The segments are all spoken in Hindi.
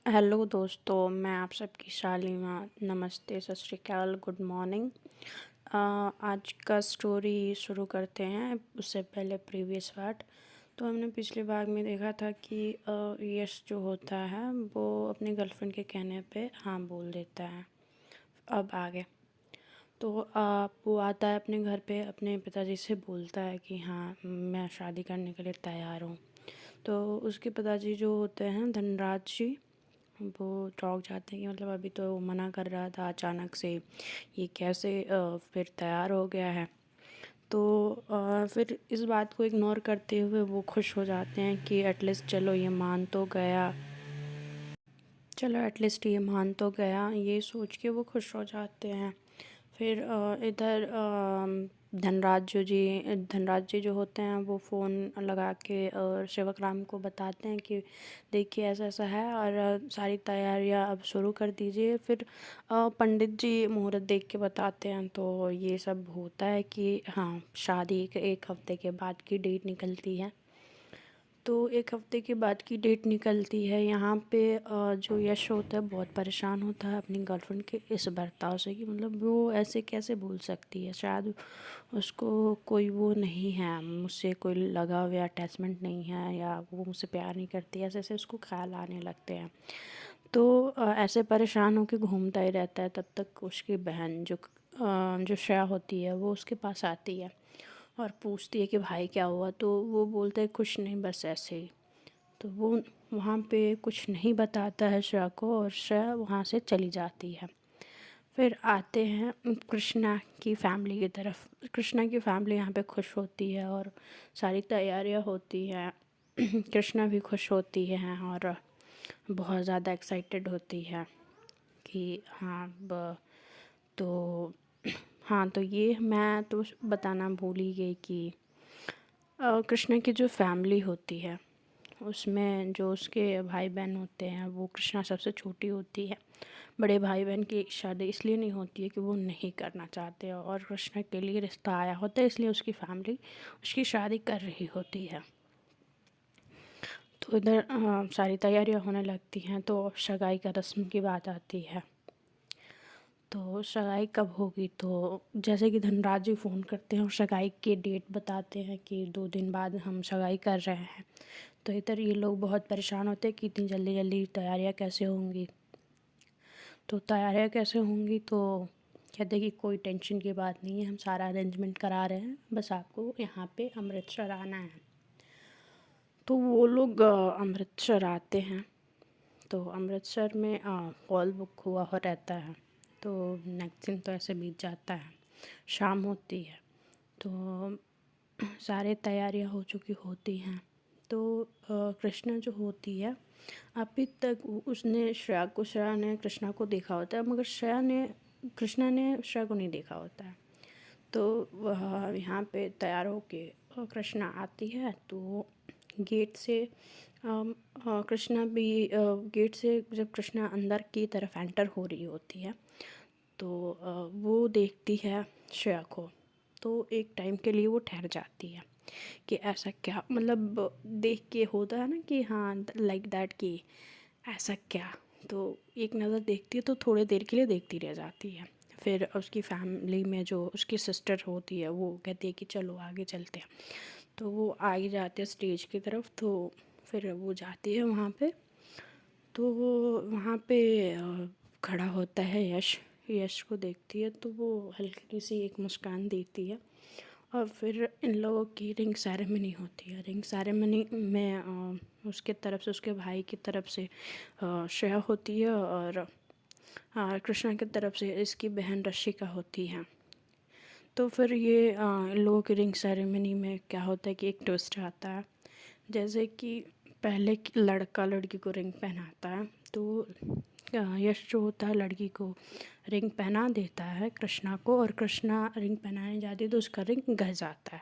हेलो दोस्तों, मैं आप सबकी शालिमा। नमस्ते, सत श्री अकाल, गुड मॉर्निंग। आज का स्टोरी शुरू करते हैं। उससे पहले प्रीवियस पार्ट। तो हमने पिछले भाग में देखा था कि यश जो होता है वो अपनी गर्लफ्रेंड के कहने पे हाँ बोल देता है। अब आगे तो वो आता है अपने घर पे, अपने पिताजी से बोलता है कि हाँ मैं शादी करने के लिए तैयार हूँ। तो उसके पिताजी जो होते हैं धनराज जी, वो चौंक जाते हैं कि मतलब अभी तो वो मना कर रहा था, अचानक से ये कैसे फिर तैयार हो गया है। तो फिर इस बात को इग्नोर करते हुए वो खुश हो जाते हैं कि एटलीस्ट चलो ये मान तो गया, चलो एटलीस्ट ये मान तो गया, ये सोच के वो खुश हो जाते हैं। फिर इधर धनराज जी जो होते हैं वो फ़ोन लगा के शिवकराम को बताते हैं कि देखिए ऐसा ऐसा है और सारी तैयारियां अब शुरू कर दीजिए। फिर पंडित जी मुहूर्त देख के बताते हैं, तो ये सब होता है कि हाँ शादी के एक हफ्ते के बाद की डेट निकलती है। तो एक हफ्ते के बाद की डेट निकलती है। यहाँ पे जो यश होता है बहुत परेशान होता है अपनी गर्लफ्रेंड के इस बर्ताव से कि मतलब वो ऐसे कैसे बोल सकती है। शायद उसको कोई वो नहीं है, मुझसे कोई लगाव या अटैचमेंट नहीं है, या वो मुझसे प्यार नहीं करती, ऐसे ऐसे उसको ख्याल आने लगते हैं। तो ऐसे परेशान होकर घूमता ही रहता है। तब तक उसकी बहन जो श्रेया होती है वो उसके पास आती है और पूछती है कि भाई क्या हुआ। तो वो बोलता है कुछ नहीं, बस ऐसे ही। तो वो वहाँ पे कुछ नहीं बताता है श्रेया को और श्रेया वहाँ से चली जाती है। फिर आते हैं कृष्णा की फैमिली की तरफ। कृष्णा की फैमिली यहाँ पे खुश होती है और सारी तैयारियाँ होती हैं। कृष्णा भी खुश होती है और बहुत ज़्यादा एक्साइटेड होती है कि हाँ तो हाँ, तो ये मैं तो बताना भूल ही गई कि कृष्णा की जो फैमिली होती है उसमें जो उसके भाई बहन होते हैं वो कृष्णा सबसे छोटी होती है। बड़े भाई बहन की शादी इसलिए नहीं होती है कि वो नहीं करना चाहते और कृष्णा के लिए रिश्ता आया होता है, इसलिए उसकी फैमिली उसकी शादी कर रही होती है। तो इधर सारी तैयारियां होने लगती हैं। तो सगाई का रस्म की बात आती है। तो सगाई कब होगी, तो जैसे कि धनराज जी फ़ोन करते हैं और सगाई की डेट बताते हैं कि 2 दिन बाद हम सगाई कर रहे हैं। तो इधर ये लोग बहुत परेशान होते हैं कि इतनी जल्दी जल्दी तैयारियां कैसे होंगी। तो तैयारियां कैसे होंगी, तो कहते हैं कि कोई टेंशन की बात नहीं है, हम सारा अरेंजमेंट करा रहे हैं, बस आपको यहाँ पे अमृतसर आना है। तो वो लोग अमृतसर आते हैं। तो अमृतसर में हॉल बुक हुआ हो रहता है। तो नेक्स्ट दिन तो ऐसे बीत जाता है, शाम होती है। तो सारे तैयारियां हो चुकी होती हैं। तो कृष्णा जो होती है अभी तक उसने श्रेया ने कृष्णा को देखा होता है, मगर कृष्णा ने श्रेया को नहीं देखा होता है। तो वह यहाँ पे तैयार होके कृष्णा आती है। तो गेट से कृष्णा भी गेट से जब कृष्णा अंदर की तरफ एंटर हो रही होती है तो वो देखती है श्रेया को। तो एक टाइम के लिए वो ठहर जाती है कि ऐसा क्या, मतलब देख के होता है ना कि हाँ लाइक दैट कि ऐसा क्या। तो एक नज़र देखती है तो थोड़ी देर के लिए देखती रह जाती है। फिर उसकी फैमिली में जो उसकी सिस्टर होती है वो कहती है कि चलो आगे चलते हैं। तो वो आगे जाते हैं स्टेज की तरफ। तो फिर वो जाती है वहाँ पे। तो वो वहाँ पे खड़ा होता है यश। यश को देखती है तो वो हल्की सी एक मुस्कान देती है। और फिर इन लोगों की रिंग सेरेमनी होती है। रिंग सेरेमनी में उसके तरफ से, उसके भाई की तरफ से श्रेया होती है और कृष्णा की तरफ से इसकी बहन रशिका होती है। तो फिर ये इन लोगों की रिंग सेरेमनी में क्या होता है कि एक ट्विस्ट आता है। जैसे कि पहले लड़का लड़की को रिंग पहनाता है। तो यश जो होता है लड़की को रिंग पहना देता है कृष्णा को, और कृष्णा रिंग पहनाने जाती है तो उसका रिंग गह जाता है।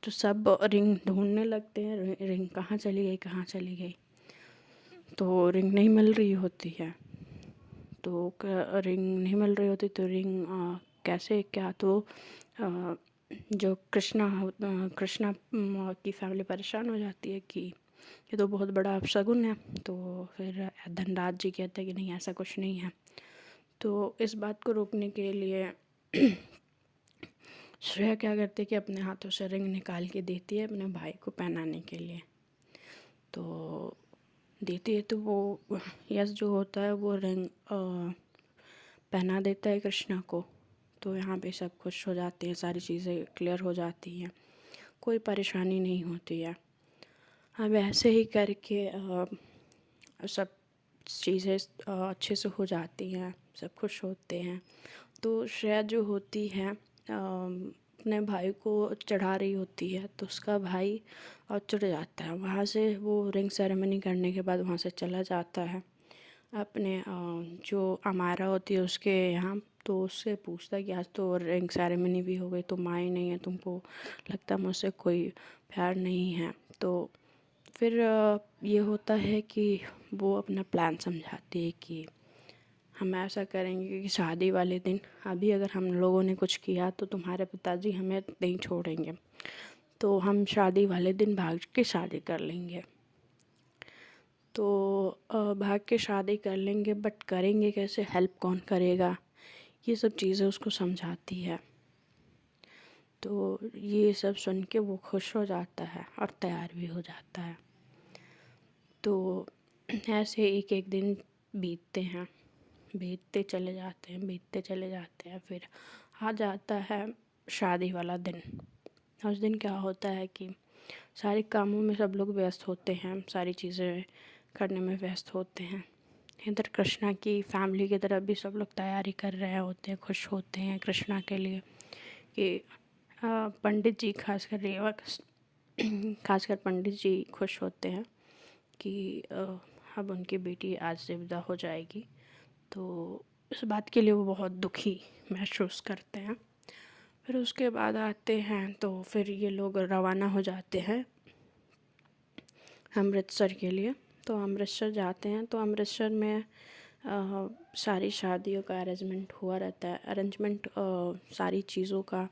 तो सब रिंग ढूंढने लगते हैं, रिंग कहाँ चली गई, कहाँ चली गई। तो रिंग नहीं मिल रही होती है। तो रिंग नहीं मिल रही होती तो रिंग कैसे क्या। तो जो कृष्णा की फैमिली परेशान हो जाती है कि ये तो बहुत बड़ा अपशगुन है। तो फिर धनराज जी कहते हैं कि नहीं, ऐसा कुछ नहीं है। तो इस बात को रोकने के लिए श्रेया क्या करती है कि अपने हाथों से रिंग निकाल के देती है अपने भाई को पहनाने के लिए। तो देती है तो वो यश जो होता है वो रिंग पहना देता है कृष्णा को। तो यहाँ पे सब खुश हो जाते हैं, सारी चीज़ें क्लियर हो जाती हैं, कोई परेशानी नहीं होती है। अब ऐसे ही करके सब चीज़ें अच्छे से हो जाती हैं, सब खुश होते हैं। तो श्रेया जो होती है अपने भाई को चढ़ा रही होती है, तो उसका भाई चढ़ जाता है। वहाँ से वो रिंग सेरेमनी करने के बाद वहाँ से चला जाता है अपने जो अमारा होती है उसके यहाँ। तो उससे पूछता है कि आज तो रिंग सेरेमनी भी हो गई, तुम आए नहीं है, तुमको लगता मुझसे कोई प्यार नहीं है। तो फिर ये होता है कि वो अपना प्लान समझाती है कि हम ऐसा करेंगे कि शादी वाले दिन अभी अगर हम लोगों ने कुछ किया तो तुम्हारे पिताजी हमें नहीं छोड़ेंगे, तो हम शादी वाले दिन भाग के शादी कर लेंगे। तो भाग के शादी कर लेंगे, बट करेंगे कैसे, हेल्प कौन करेगा, ये सब चीज़ें उसको समझाती है। तो ये सब सुन के वो खुश हो जाता है और तैयार भी हो जाता है। तो ऐसे एक एक दिन बीतते हैं, बीतते चले जाते हैं, बीतते चले जाते हैं। फिर आ जाता है शादी वाला दिन। उस दिन क्या होता है कि सारे कामों में सब लोग व्यस्त होते हैं, सारी चीज़ें करने में व्यस्त होते हैं। इधर कृष्णा की फैमिली की तरफ भी सब लोग तैयारी कर रहे होते हैं, खुश होते हैं कृष्णा के लिए कि पंडित जी खासकर रेवा खासकर पंडित जी खुश होते हैं कि अब उनकी बेटी आज से विदा हो जाएगी। तो इस बात के लिए वो बहुत दुखी महसूस करते हैं। फिर उसके बाद आते हैं तो फिर ये लोग रवाना हो जाते हैं अमृतसर के लिए। तो अमृतसर जाते हैं, तो अमृतसर में सारी शादियों का अरेंजमेंट हुआ रहता है। सारी चीज़ों का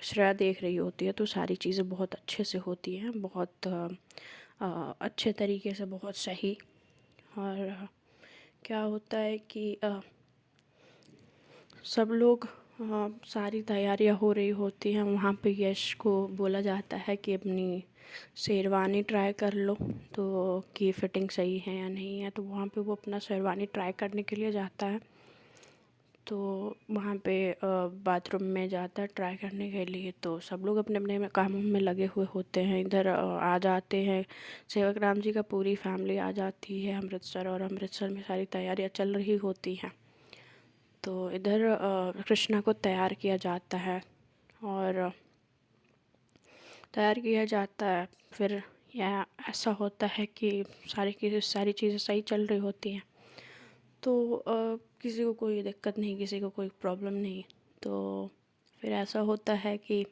श्रेया देख रही होती है, तो सारी चीज़ें बहुत अच्छे से होती हैं, बहुत अच्छे तरीके से, बहुत सही। और क्या होता है कि सब लोग सारी तैयारियां हो रही होती हैं। वहाँ पे यश को बोला जाता है कि अपनी शेरवानी ट्राई कर लो, तो कि फ़िटिंग सही है या नहीं है। तो वहाँ पे वो अपना शेरवानी ट्राई करने के लिए जाता है। तो वहाँ पे बाथरूम में जाता है ट्राई करने के लिए। तो सब लोग अपने अपने में कामों में लगे हुए होते हैं। इधर आ जाते हैं सेवक राम जी का पूरी फैमिली आ जाती है अमृतसर, और अमृतसर में सारी तैयारियां चल रही होती हैं। तो इधर कृष्णा को तैयार किया जाता है, और तैयार किया जाता है। फिर यह ऐसा होता है कि सारी चीज़ें सही चल रही होती हैं। तो किसी को कोई दिक्कत नहीं, किसी को कोई प्रॉब्लम नहीं। तो फिर ऐसा होता है कि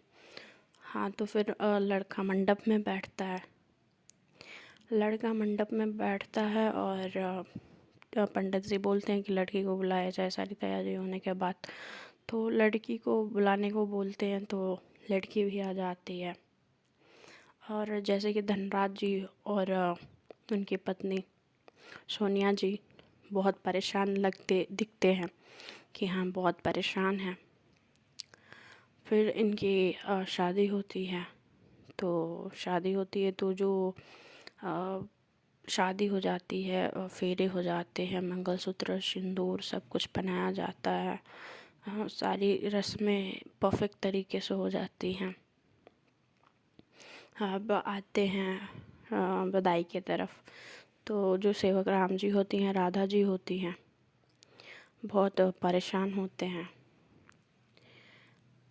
हाँ, तो फिर लड़का मंडप में बैठता है। लड़का मंडप में बैठता है और पंडित जी बोलते हैं कि लड़की को बुलाया जाए सारी तैयारी होने के बाद। तो लड़की को बुलाने को बोलते हैं, तो लड़की भी आ जाती है। और जैसे कि धनराज जी और उनकी पत्नी सोनिया जी बहुत परेशान दिखते हैं कि हाँ, बहुत परेशान हैं। फिर इनकी शादी होती है। तो शादी होती है तो जो शादी हो जाती है, फेरे हो जाते हैं, मंगलसूत्र, सिंदूर सब कुछ पहनाया जाता है। सारी रस्में परफेक्ट तरीके से हो जाती हैं। अब आते हैं बधाई की तरफ। तो जो सेवक राम जी होती हैं, राधा जी होती हैं, बहुत परेशान होते हैं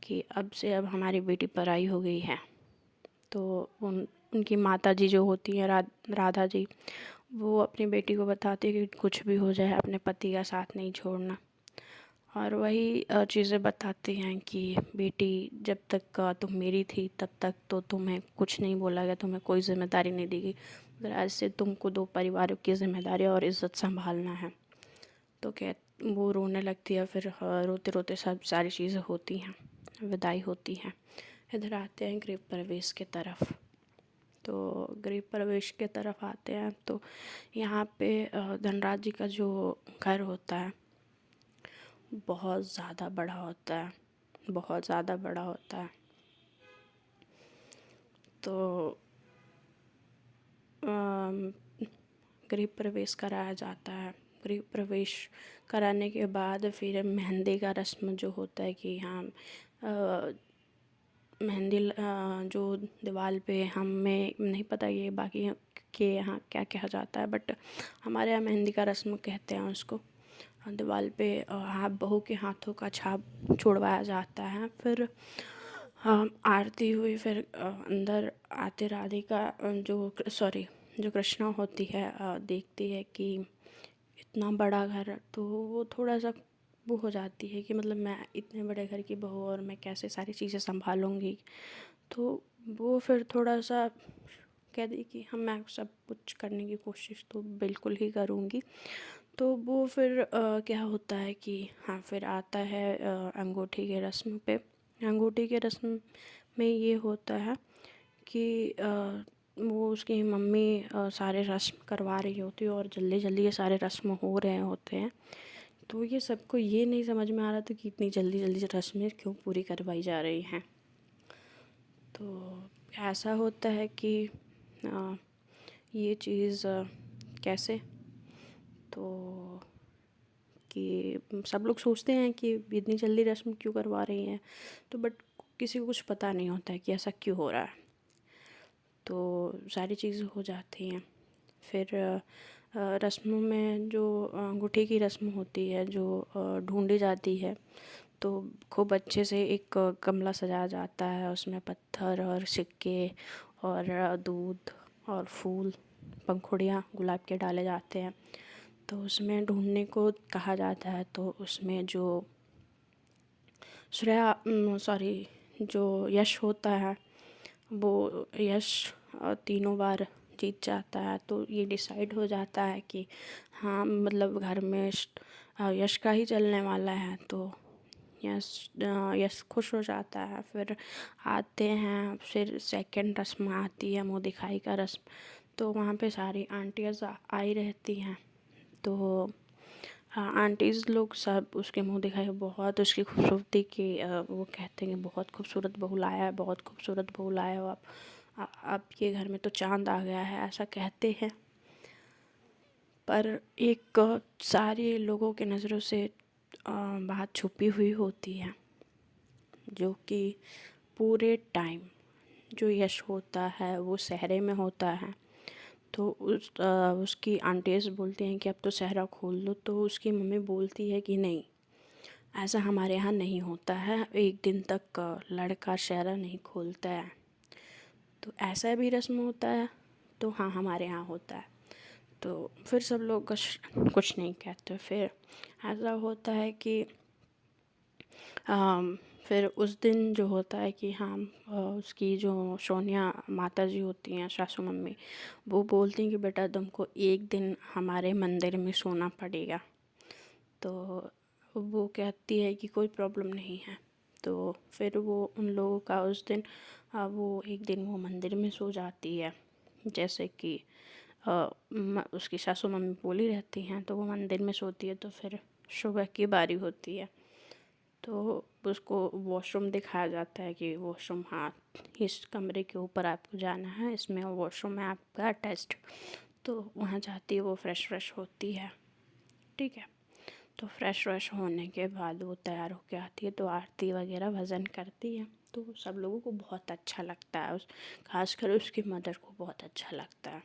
कि अब से अब हमारी बेटी पराई हो गई है। तो उनकी माता जी जो होती हैं राधा जी, वो अपनी बेटी को बताती है कि कुछ भी हो जाए अपने पति का साथ नहीं छोड़ना। और वही चीज़ें बताती हैं कि बेटी, जब तक तुम मेरी थी तब तक तो तुम्हें कुछ नहीं बोला गया, तुम्हें कोई जिम्मेदारी नहीं दी गई, मगर आज से तुमको 2 परिवारों की जिम्मेदारी और इज़्ज़त संभालना है। तो वो रोने लगती है। फिर रोते रोते सब सारी चीज़ें होती हैं, विदाई होती हैं। इधर आते हैं गृह प्रवेश की तरफ। तो गृह प्रवेश के तरफ आते हैं तो यहाँ पे धनराज जी का जो घर होता है बहुत ज़्यादा बड़ा होता है, बहुत ज़्यादा बड़ा होता है। तो गृह प्रवेश कराया जाता है। गृह प्रवेश कराने के बाद फिर मेहंदी का रस्म जो होता है कि हाँ मेहंदी जो दीवार पे, हमें नहीं पता ये बाकी के यहाँ क्या कहा जाता है, बट हमारे यहाँ मेहंदी का रस्म कहते हैं उसको। दीवार पे हाथ बहू के हाथों का छाप छोड़वाया जाता है। फिर आरती हुई, फिर अंदर आते राधिका जो कृष्णा होती है देखती है कि इतना बड़ा घर, तो वो थोड़ा सा वो हो जाती है कि मतलब मैं इतने बड़े घर की बहू और मैं कैसे सारी चीज़ें संभालूंगी। तो वो फिर थोड़ा सा कह दी कि हम मैं सब कुछ करने की कोशिश तो बिल्कुल ही करूँगी। तो वो फिर क्या होता है कि हाँ फिर आता है अंगूठी के रस्म पे। अंगूठी के रस्म में ये होता है कि वो उसकी मम्मी सारे रस्म करवा रही होती है और जल्दी जल्दी ये सारे रस्म हो रहे होते हैं। तो ये सबको ये नहीं समझ में आ रहा था कि इतनी जल्दी जल्दी से रस्में क्यों पूरी करवाई जा रही हैं। तो ऐसा होता है कि ये चीज़ कैसे, तो कि सब लोग सोचते हैं कि इतनी जल्दी रस्म क्यों करवा रही हैं, तो बट किसी को कुछ पता नहीं होता है कि ऐसा क्यों हो रहा है। तो सारी चीज़ें हो जाती हैं। फिर रस्मों में जो अंगूठी की रस्म होती है जो ढूंढी जाती है, तो खूब अच्छे से एक गमला सजाया जाता है, उसमें पत्थर और सिक्के और दूध और फूल, पंखुड़ियाँ गुलाब के डाले जाते हैं। तो उसमें ढूंढने को कहा जाता है। तो उसमें जो जो यश होता है वो यश तीनों बार जीत जाता है। तो ये डिसाइड हो जाता है कि हाँ मतलब घर में यश का ही चलने वाला है। तो यश खुश हो जाता है। फिर आते हैं, फिर सेकंड रस्म आती है मुँह दिखाई का रस्म। तो वहाँ पे सारी आंटियाँ आई रहती हैं। तो आंटीज़ लोग सब उसके मुँह दिखाई बहुत उसकी खूबसूरती की वो कहते हैं कि बहुत खूबसूरत बहू लाया है, बहुत खूबसूरत बहू लाया हो आप, आपके घर में तो चाँद आ गया है, ऐसा कहते हैं। पर एक सारे लोगों के नज़रों से बात छुपी हुई होती है, जो कि पूरे टाइम जो यश होता है वो सहरे में होता है। तो उसकी आंटीज़ बोलती हैं कि अब तो सहरा खोल दो। तो उसकी मम्मी बोलती है कि नहीं, ऐसा हमारे यहाँ नहीं होता है, एक दिन तक लड़का सहरा नहीं खोलता है। तो ऐसा भी रस्म होता है। तो हाँ हमारे यहाँ होता है। तो फिर सब लोग कुछ नहीं कहते। फिर ऐसा होता है कि फिर उस दिन जो होता है कि हाँ उसकी जो सोनिया माता जी होती हैं, सासू मम्मी, वो बोलती हैं कि बेटा तुमको एक दिन हमारे मंदिर में सोना पड़ेगा। तो वो कहती है कि कोई प्रॉब्लम नहीं है। तो फिर वो उन लोगों का उस दिन वो एक दिन वो मंदिर में सो जाती है, जैसे कि उसकी सासू मम्मी बोली रहती हैं। तो वो मंदिर में सोती है। तो फिर सुबह की बारी होती है, तो उसको वॉशरूम दिखाया जाता है कि वॉशरूम हाँ इस कमरे के ऊपर आपको जाना है, इसमें वॉशरूम है आपका अटैच्ड। तो वहाँ जाती है, वो फ्रेश होती है। ठीक है। तो फ्रेश होने के बाद वो तैयार होके आती है, तो आरती वगैरह भजन करती है। तो सब लोगों को बहुत अच्छा लगता है, खासकर उसकी मदर को बहुत अच्छा लगता है।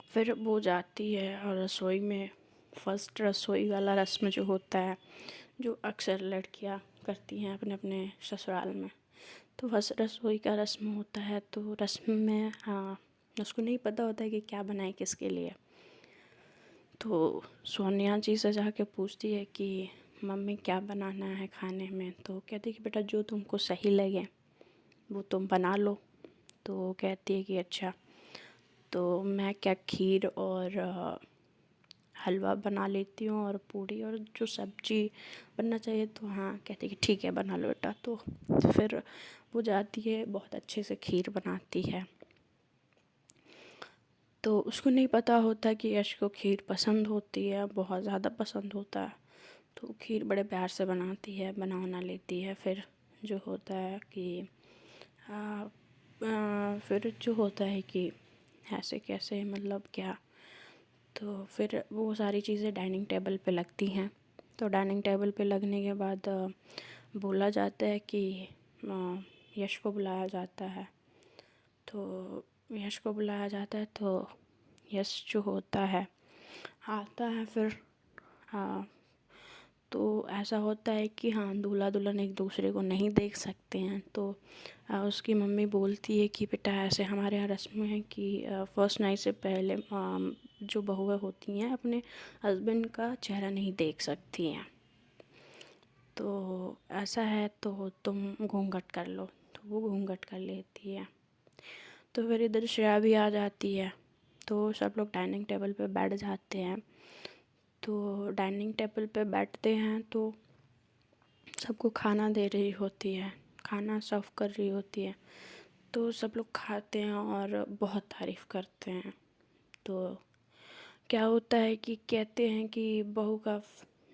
फिर वो जाती है और रसोई में फर्स्ट रसोई वाला रस्म जो होता है, जो अक्सर लड़कियां करती हैं अपने अपने ससुराल में, तो फर्स्ट रसोई का रस्म होता है। तो रस्म में उसको नहीं पता होता है कि क्या बनाए किसके लिए। तो सोनिया जी से जाके पूछती है कि मम्मी क्या बनाना है खाने में। तो कहती है कि बेटा जो तुमको सही लगे वो तुम बना लो। तो कहती है कि अच्छा, तो मैं क्या खीर और हलवा बना लेती हूँ और पूड़ी और जो सब्जी बनना चाहिए। तो हाँ कहती है कि ठीक है बना लो बेटा। तो फिर वो जाती है, बहुत अच्छे से खीर बनाती है। तो उसको नहीं पता होता कि यश को खीर पसंद होती है, बहुत ज़्यादा पसंद होता है। तो खीर बड़े प्यार से बनाती है, बना लेती है। फिर जो होता है कि फिर जो होता है कि ऐसे कैसे, मतलब क्या, तो फिर वो सारी चीज़ें डाइनिंग टेबल पे लगती हैं। तो डाइनिंग टेबल पे लगने के बाद बोला जाता है कि यश को बुलाया जाता है। तो यश को बुलाया जाता है तो यश जो होता है आता है। फिर तो ऐसा होता है कि हाँ, दूल्हा दुल्हन एक दूसरे को नहीं देख सकते हैं। तो उसकी मम्मी बोलती है कि बेटा ऐसे हमारे यहाँ रस्म है कि फर्स्ट नाइट से पहले जो बहुएं होती हैं अपने हस्बैंड का चेहरा नहीं देख सकती हैं। तो ऐसा है तो तुम घूंघट कर लो। तो वो घूंघट कर लेती है। तो फिर इधर श्रेया भी आ जाती है। तो सब लोग डाइनिंग टेबल पे बैठ जाते हैं। तो डाइनिंग टेबल पे बैठते हैं तो सबको खाना दे रही होती है, खाना सर्व कर रही होती है। तो सब लोग खाते हैं और बहुत तारीफ़ करते हैं। तो क्या होता है कि कहते हैं कि बहू का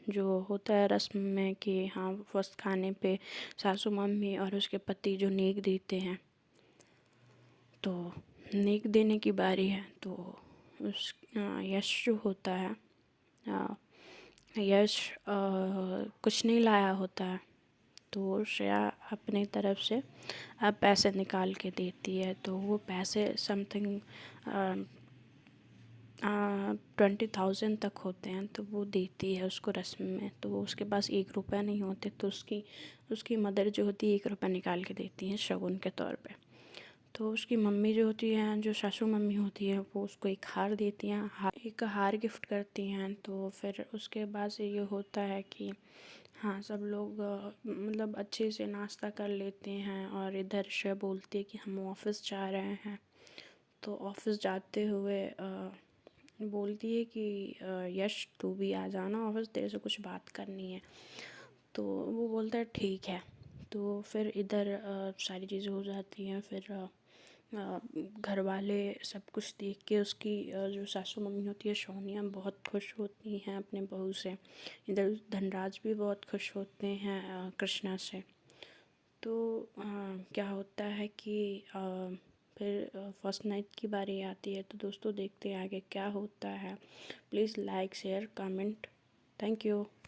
जो होता है रस्म में कि हाँ, फर्स्ट खाने पे सासू मम्मी और उसके पति जो नेक देते हैं, तो नेक देने की बारी है। तो उस यश जो होता है, यश कुछ नहीं लाया होता है। तो श्रेया अपनी तरफ से पैसे निकाल के देती है। तो वो पैसे समथिंग 20,000 तक होते हैं। तो वो देती है उसको रस्म में। तो उसके पास 1 रुपया नहीं होते। तो उसकी मदर जो होती है 1 रुपया निकाल के देती हैं शगुन के तौर पे। तो उसकी मम्मी जो होती है, जो सासू मम्मी होती है, वो उसको एक हार देती हैं, एक हार गिफ्ट करती हैं। तो फिर उसके बाद से ये होता है कि हाँ, सब लोग मतलब अच्छे से नाश्ता कर लेते हैं। और इधर श्रेया बोलती है कि हम ऑफ़िस जा रहे हैं। तो ऑफ़िस जाते हुए बोलती है कि यश तू भी आ जाना ऑफ़िस, तेरे से कुछ बात करनी है। तो वो बोलता है ठीक है। तो फिर इधर सारी चीज़ें हो जाती हैं। फिर घर वाले सब कुछ देख के उसकी जो सासू मम्मी होती है सोनिया बहुत खुश होती हैं अपने बहू से। इधर धनराज भी बहुत खुश होते हैं कृष्णा से। तो क्या होता है कि फिर फर्स्ट नाइट की बारी आती है। तो दोस्तों देखते हैं आगे क्या होता है। Please like share comment. Thank you.